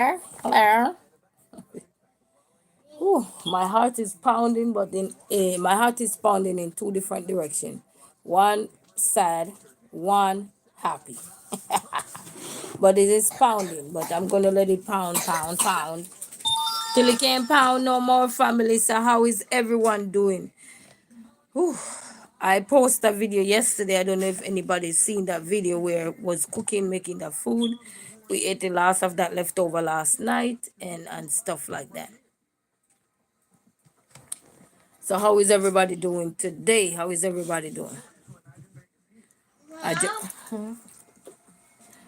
Hello. Whew, my heart is pounding, but my heart is pounding in two different directions. One sad, one happy. But it is pounding. But I'm gonna let it pound, pound, pound till it can't pound no more. Family. So how is everyone doing? Whew. I posted a video yesterday. I don't know if anybody's seen that video where it was cooking, making the food. We ate the last of that leftover last night and stuff like that. So how is everybody doing today? How is everybody doing? I just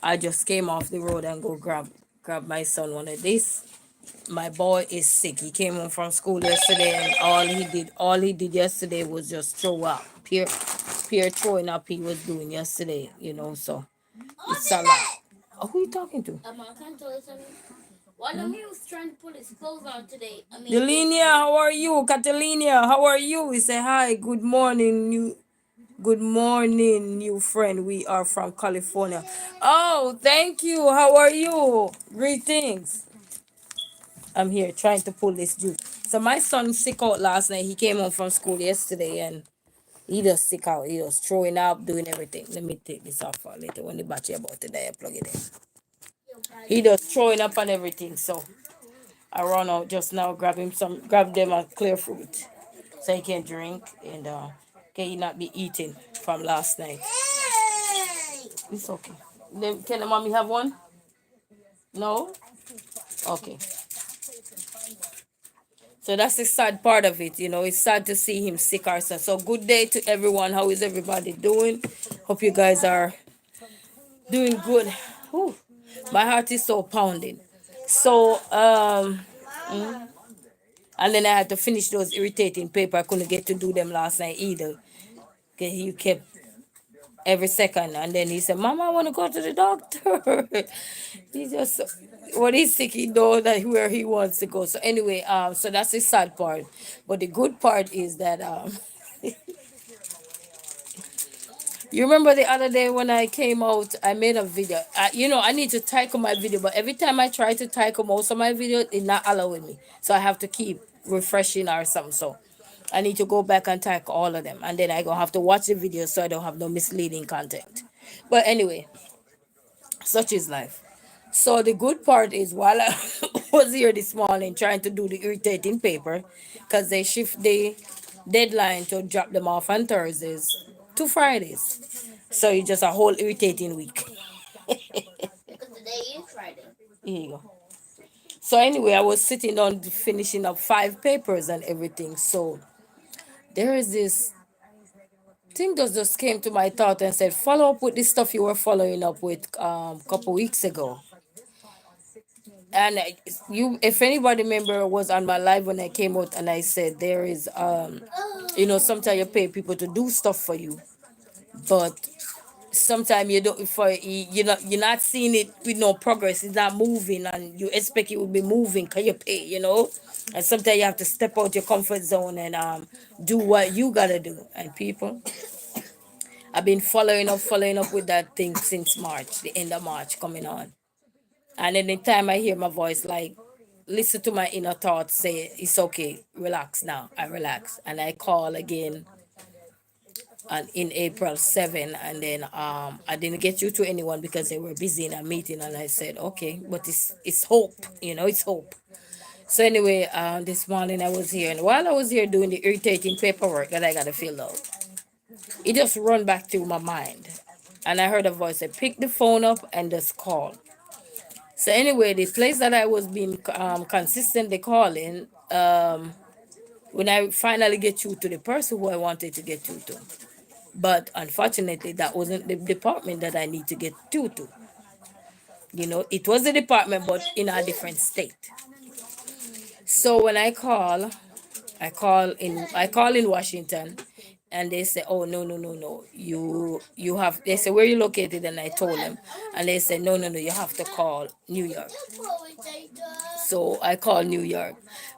I just came off the road and go grab my son one of these. My boy is sick. He came home from school yesterday and all he did yesterday was just throw up. Pure throwing up he was doing yesterday, so it's a lot. Oh, who you talking to? Can tell you something. One of me was trying to put his clothes on today. Delenia, how are you? Catalina, how are you? We say hi, good morning, new friend. We are from California. Oh, thank you. How are you? Greetings. I'm here trying to pull this juice. So my son sick out last night. He came home from school yesterday and he just sick out. He was throwing up, doing everything. Let me take this off for later when the battery about to die. I plug it in. He just throwing up and everything. So I run out just now, grab them a clear fruit so he can drink and can he not be eating from last night. It's okay. Can the mommy have one? No? Okay. So that's the sad part of it, It's sad to see him sick or so. Good day to everyone. How is everybody doing? Hope you guys are doing good. Whew. My heart is so pounding. So and then I had to finish those irritating paper. I couldn't get to do them last night either. Okay, he kept every second, and then he said, "Mama, I want to go to the doctor." He just when he's sick, he know that where he wants to go. So anyway, so that's the sad part. But the good part is that you remember the other day when I came out, I made a video. I need to type my video, but every time I try to type most of my video, it's not allowing me. So I have to keep refreshing or something. So I need to go back and type all of them, and then I gonna have to watch the video so I don't have no misleading content. But anyway, such is life. So the good part is while I was here this morning trying to do the irritating paper, because they shift the deadline to drop them off on Thursdays to Fridays. So it's just a whole irritating week. Because today is Friday. Here you go. So anyway, I was sitting on finishing up 5 papers and everything. So there is this thing that just came to my thought and said, follow up with this stuff you were following up with a couple weeks ago. And if anybody remember, was on my live when I came out and I said there is, sometimes you pay people to do stuff for you, but sometimes you don't. You're not seeing it with no progress. It's not moving, and you expect it will be moving. Can you pay? And sometimes you have to step out your comfort zone and do what you gotta do. And people, I've been following up with that thing since March, the end of March coming on. And anytime I hear my voice, like, listen to my inner thoughts say, it's okay, relax now. I relax. And I call again and in April 7. And then I didn't get you to anyone because they were busy in a meeting. And I said, okay, but it's hope, it's hope. So anyway, this morning I was here. And while I was here doing the irritating paperwork that I got to fill out, it just run back to my mind. And I heard a voice say, pick the phone up and just call. So anyway, the place that I was being consistently calling, when I finally get you to the person who I wanted to get you to. But unfortunately, that wasn't the department that I need to get you to. It was the department, but in a different state. So when I call in Washington, and they say, oh, no, no, no, no, you have, they say, where you located? And I told them, and they said, no, no, no, you have to call New York. So I called New York,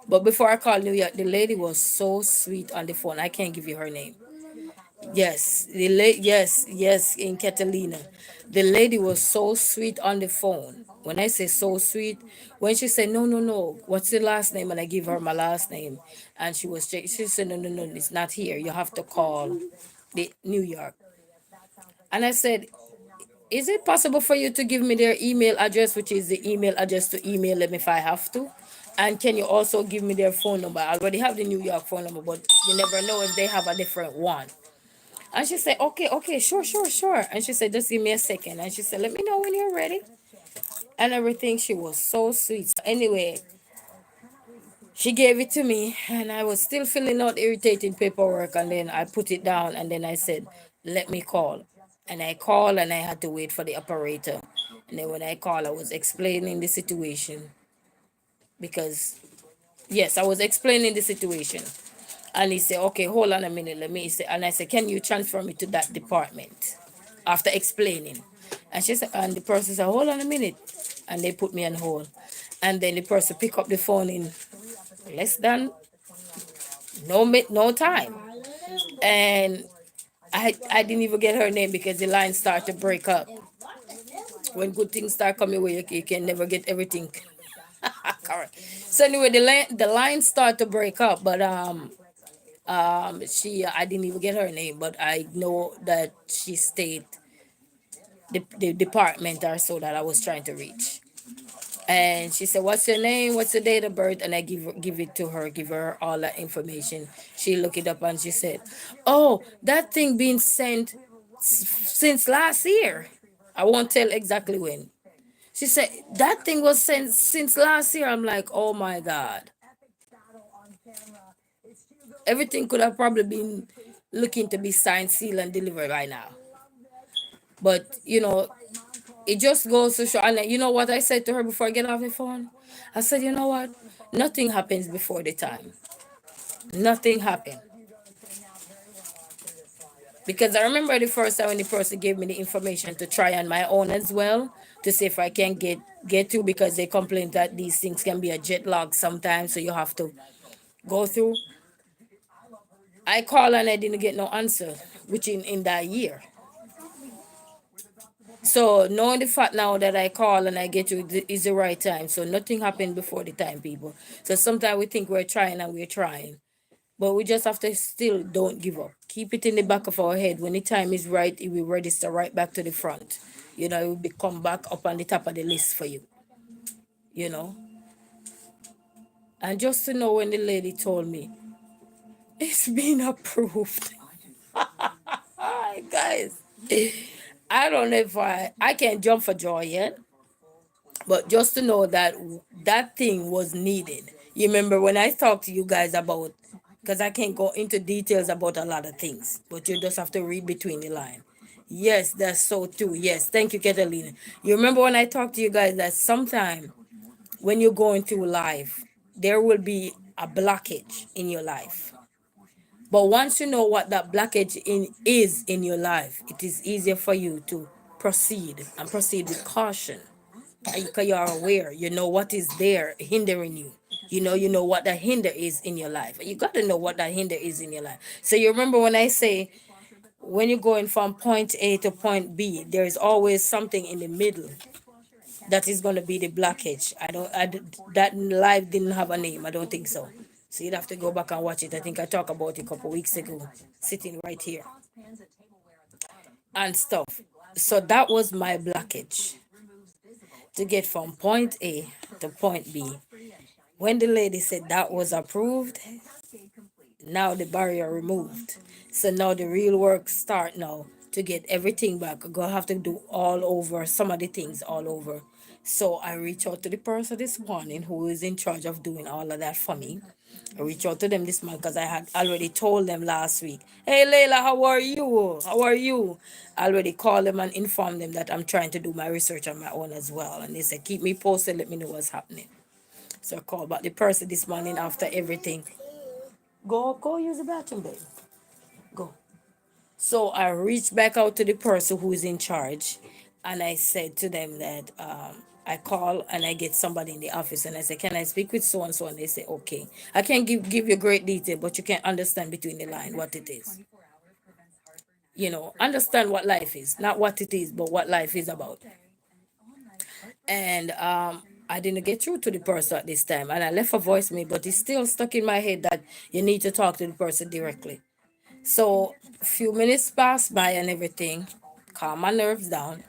but before I called New York, the lady was so sweet on the phone. I can't give you her name. Yes, yes, yes, in Catalina. The lady was so sweet on the phone. When I say so sweet, when she said, no, no, no, what's your last name? And I give her my last name. And she said, no, no, no, it's not here. You have to call the New York. And I said, is it possible for you to give me their email address, which is the email address to email them if I have to? And can you also give me their phone number? I already have the New York phone number, but you never know if they have a different one. And she said, okay, okay, sure, sure, sure. And she said, just give me a second. And she said, let me know when you're ready. And everything. She was so sweet. So anyway, she gave it to me, and I was still filling out irritating paperwork. And then I put it down, and then I said, let me call. And I called, and I had to wait for the operator. And then when I called, I was explaining the situation because, yes, I was explaining the situation. And he said, okay, hold on a minute, let me say. And I said, can you transfer me to that department? After explaining. And she said, and the person said, hold on a minute. And they put me on hold. And then the person picked up the phone in less than no time. And I didn't even get her name because the line started to break up. When good things start coming where you can never get everything. Correct. So anyway, the line started to break up, but she I didn't even get her name, but I know that she stayed the department or so that I was trying to reach. And she said, what's your name, what's your date of birth? And I give it to her, give her all that information. She looked it up and she said, oh, that thing being sent since last year. I won't tell exactly when. She said that thing was sent since last year. I'm like, oh my God. Everything could have probably been looking to be signed, sealed, and delivered right now. But it just goes to show. And you know what I said to her before I get off the phone? I said, you know what? Nothing happens before the time. Nothing happened. Because I remember the first time when the person gave me the information to try on my own as well, to see if I can get through, because they complain that these things can be a jet lag sometimes, so you have to go through. I called and I didn't get no answer, which in that year. So knowing the fact now that I call and I get you is the right time. So nothing happened before the time, people. So sometimes we think we're trying and we're trying. But we just have to still don't give up. Keep it in the back of our head. When the time is right, it will register right back to the front. It will come back up on the top of the list for you. You know. And just to know, when the lady told me, it's been approved. Guys, I don't know if I can't jump for joy yet. But just to know that that thing was needed. You remember when I talked to you guys about, because I can't go into details about a lot of things, but you just have to read between the line. Yes, that's so true. Yes, thank you, Catalina. You remember when I talked to you guys that sometime when you're going through life, there will be a blockage in your life. But once you know what that blockage is in your life, it is easier for you to proceed and proceed with caution. Because you're aware, you know what is there hindering you. You know what the hinder is in your life. You got to know what that hinder is in your life. So you remember when I say, when you're going from point A to point B, there is always something in the middle that is going to be the blockage. That life didn't have a name. I don't think so. So you'd have to go back and watch it. I think I talked about it a couple weeks ago, sitting right here and stuff. So that was my blockage to get from point A to point B. When the lady said that was approved, now the barrier removed. So now the real work start now to get everything back. I'm gonna have to do all over, some of the things all over. So I reached out to the person this morning who is in charge of doing all of that for me. I reached out to them this month because I had already told them last week, hey Layla, how are you? How are you? I already called them and informed them that I'm trying to do my research on my own as well. And they said, keep me posted, let me know what's happening. So I called back the person this morning after everything. Go use the bathroom, babe. Go. So I reached back out to the person who is in charge, and I said to them that I call and I get somebody in the office, and I say, can I speak with so and so? And they say, okay. I can't give you great detail, but you can understand between the line what it is. Understand what life is, not what it is, but what life is about. and I didn't get through to the person at this time, and I left a voicemail, but it's still stuck in my head that you need to talk to the person directly. So a few minutes passed by and everything, calm my nerves down,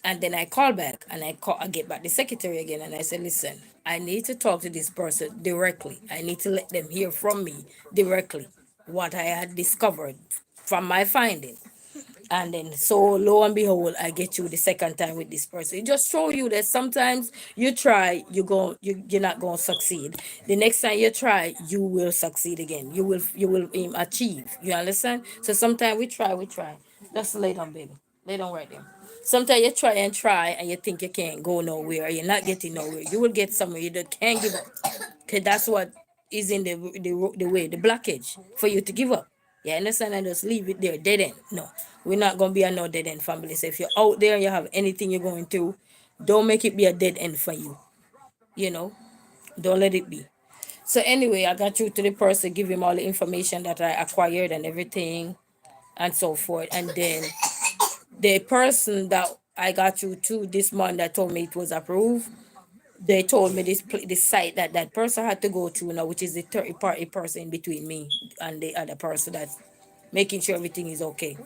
and then I call back and I get back the secretary again and I said, listen, I need to talk to this person directly. I need to let them hear from me directly what I had discovered from my finding. And then so lo and behold, I get you the second time with this person. It just show you that sometimes you try, you're not gonna succeed. The next time you try, you will succeed again. You will achieve. You understand? So sometimes we try. Just lay down, baby. Lay down right there. Sometimes you try and try and you think you can't go nowhere. You're not getting nowhere. You will get somewhere. You just can't give up. Okay, that's what is in the way, the blockage for you to give up. You understand? And just leave it there, dead end. No, we're not gonna be a no dead end family. So if you're out there and you have anything you're going through, don't make it be a dead end for you. You know, don't let it be. So anyway, I got through to the person, give him all the information that I acquired and everything and so forth. And then the person that I got through to this month that told me it was approved, they told me this site that that person had to go to now, which is the third party person between me and the other person that's making sure everything is okay.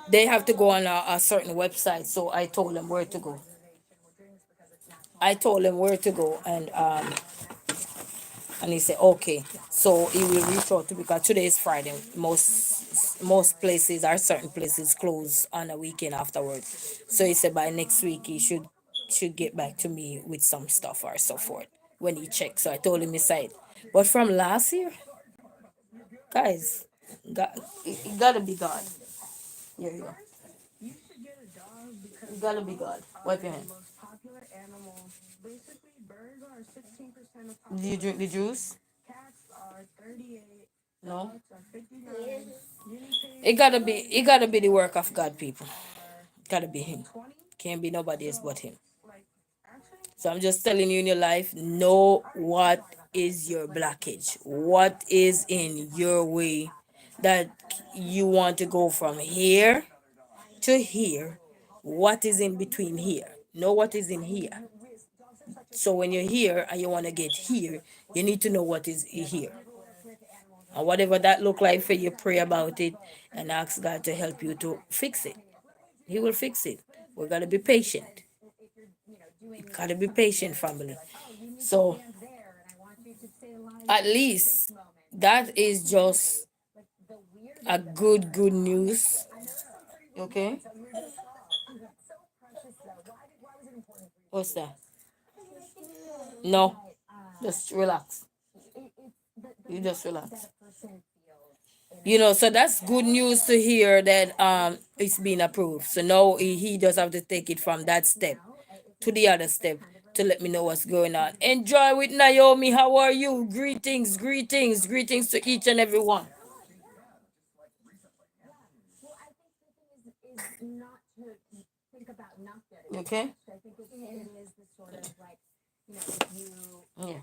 They have to go on a certain website, so I told them where to go. I told him where to go, and he said okay. So he will reach out to, because today is Friday. Most places or certain places close on a weekend afterwards. So he said by next week he should get back to me with some stuff or so forth when he checks. So I told him his side. But from last year, guys, God, it gotta be God. Yeah, yeah. It gotta be God. Wipe your hand. Do you drink the juice? No. It gotta be the work of God, people. Gotta be Him. Can't be nobody else but Him. So I'm just telling you in your life, know what is your blockage, what is in your way that you want to go from here to here. What is in between here? Know what is in here. So when you're here and you want to get here, you need to know what is here. And whatever that look like for you, pray about it and ask God to help you to fix it. He will fix it. We gotta be patient. Gotta be patient, family. So at least that is just a good news. Okay? What's that? No. Just relax. You just relax. So that's good news to hear that it's been approved. So now he does have to take it from that step to the other step to let me know what's going on. Enjoy with Naomi. How are you? Greetings, greetings, greetings to each and every one. Okay? Yeah.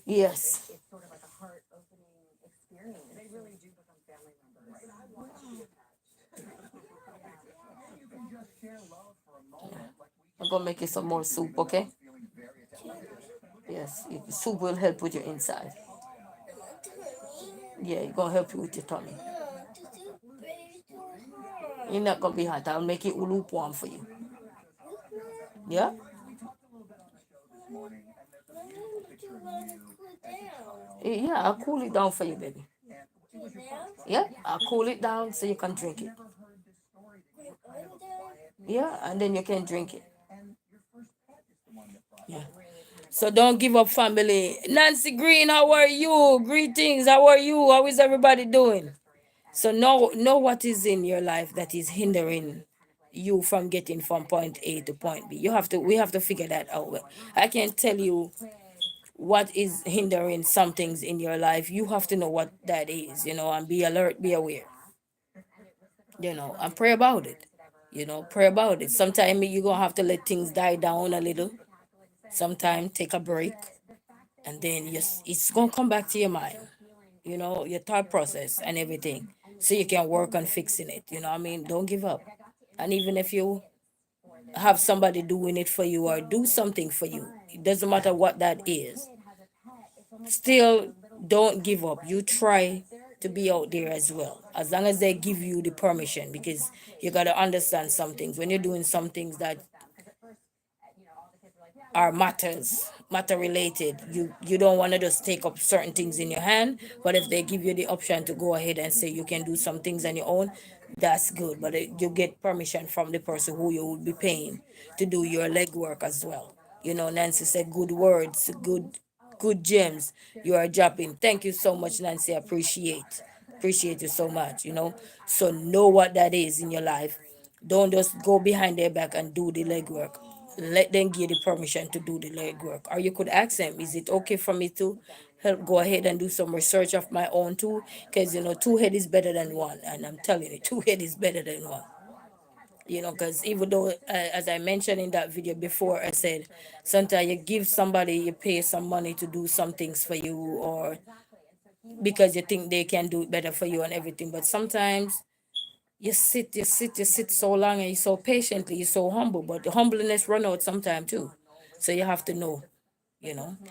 Yes. I'm gonna make you some more soup, okay? Yes, soup will help with your inside. Yeah, it's gonna help you with your tummy. You're not gonna be hot. I'll make it lukewarm for you. Yeah? Yeah, I'll cool it down for you, baby. Yeah, I'll cool it down so you can drink it. Yeah, and then you can drink it. Yeah. So don't give up, family. Nancy Green, how are you? Greetings. How are you? How is everybody doing? So know what is in your life that is hindering you from getting from point A to point B. We have to figure that out. I can tell you what is hindering some things in your life. You have to know what that is, and be alert, be aware, and pray about it. Pray about it. Sometimes you're gonna have to let things die down a little. Sometimes take a break, and then it's gonna come back to your mind, your thought process and everything, so you can work on fixing it. What I mean, don't give up. And even if you have somebody doing it for you or do something for you, it doesn't matter what that is, still don't give up. You try to be out there as well, as long as they give you the permission, because you got to understand some things when you're doing some things that are matter related. You don't want to just take up certain things in your hand, but if they give you the option to go ahead and say you can do some things on your own, that's good. But you get permission from the person who you would be paying to do your legwork as well. Nancy said good words, good gems you are dropping. Thank you so much, Nancy. Appreciate you so much. So know what that is in your life. Don't just go behind their back and do the legwork. Let them give the permission to do the legwork. Or you could ask them, is it okay for me to help go ahead and do some research of my own too? Because two head is better than one. And I'm telling you, two head is better than one. Because even though, as I mentioned in that video before, I said sometimes you give somebody, you pay some money to do some things for you, or because you think they can do it better for you and everything. But sometimes you sit so long, and you're so patiently, you're so humble, but the humbleness run out sometime too. So you have to know,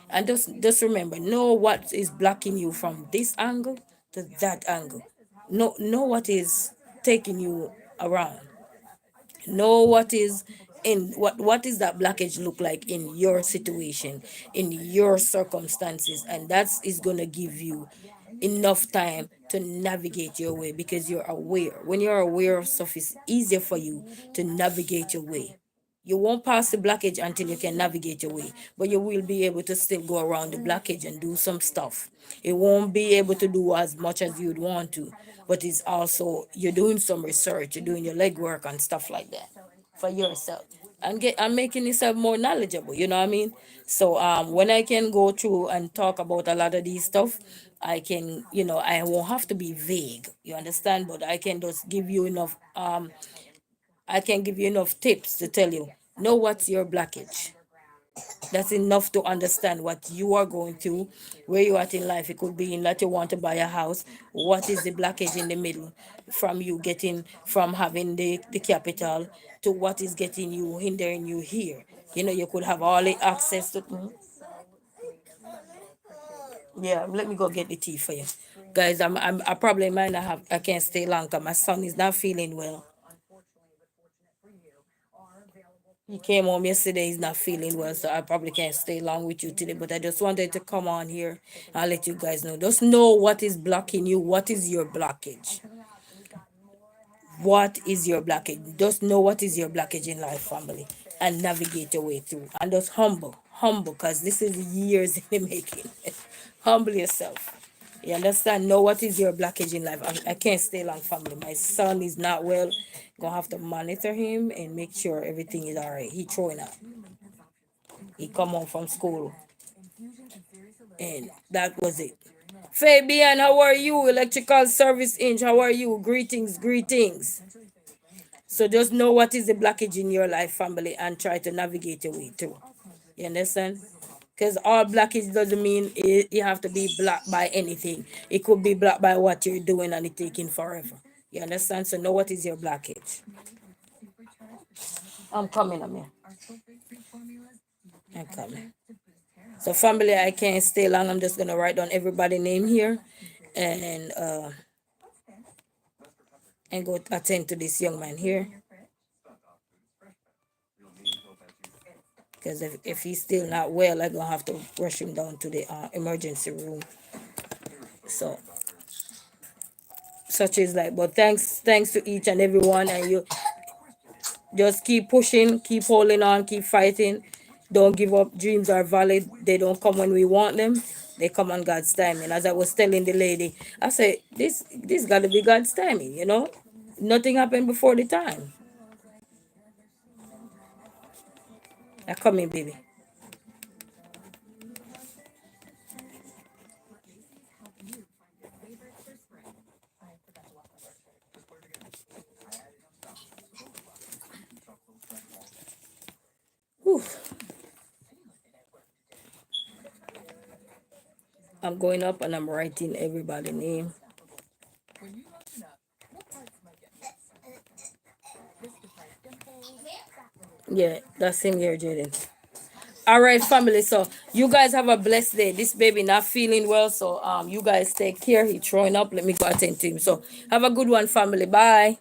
and just remember, know what is blocking you from this angle to that angle. Know what is taking you around. Know what is that blockage look like in your situation, in your circumstances, and that is going to give you enough time to navigate your way, because you're aware. When you're aware of stuff, it's easier for you to navigate your way. You won't pass the blockage until you can navigate your way, but you will be able to still go around the blockage and do some stuff. It won't be able to do as much as you'd want to, but it's also you're doing some research, you're doing your legwork and stuff like that for yourself, and I'm making yourself more knowledgeable. You know what I mean? So when I can go through and talk about a lot of these stuff, I can, I won't have to be vague. You understand? But I can just give you enough. I can give you enough tips to tell you, know what's your blockage. That's enough to understand what you are going through, where you are at in life. It could be in that you want to buy a house. What is the blockage in the middle from you getting, from having the capital, to what is getting you, hindering you here? You could have all the access to. Yeah, let me go get the tea for you. Guys, I probably might not have, I can't stay long because my son is not feeling well. He came home yesterday, he's not feeling well, so I probably can't stay long with you today. But I just wanted to come on here and let you guys know. Just know what is blocking you, what is your blockage. What is your blockage? Just know what is your blockage in life, family, and navigate your way through. And just humble, because this is years in the making. Humble yourself. You understand? Know what is your blockage in life. I can't stay long, family. My son is not well. Gonna have to monitor him and make sure everything is all right. He throwing up. He come home from school, and that was it. Fabian, how are you? Electrical Service Inch, how are you? Greetings. So just know what is the blockage in your life, family, and try to navigate your way through. You understand? Because all blockage doesn't mean you have to be blocked by anything. It could be blocked by what you're doing and it taking forever. You understand? So know what is your blockage. I'm coming, I'm here. I'm coming. So family, I can't stay long. I'm just gonna write down everybody's name here, and go attend to this young man here. Because if he's still not well, I'm gonna have to rush him down to the emergency room. So such is life. But thanks to each and everyone, and you just keep pushing, keep holding on, keep fighting. Don't give up. Dreams are valid. They don't come when we want them. They come on God's timing. As I was telling the lady, I said, this got to be God's timing. Nothing happened before the time. Now come in, baby. Whew. I'm going up and I'm writing everybody's name. Yeah, that's him here, Jaden. All right, family. So you guys have a blessed day. This baby not feeling well, so you guys take care. He throwing up. Let me go attend to him. So have a good one, family. Bye.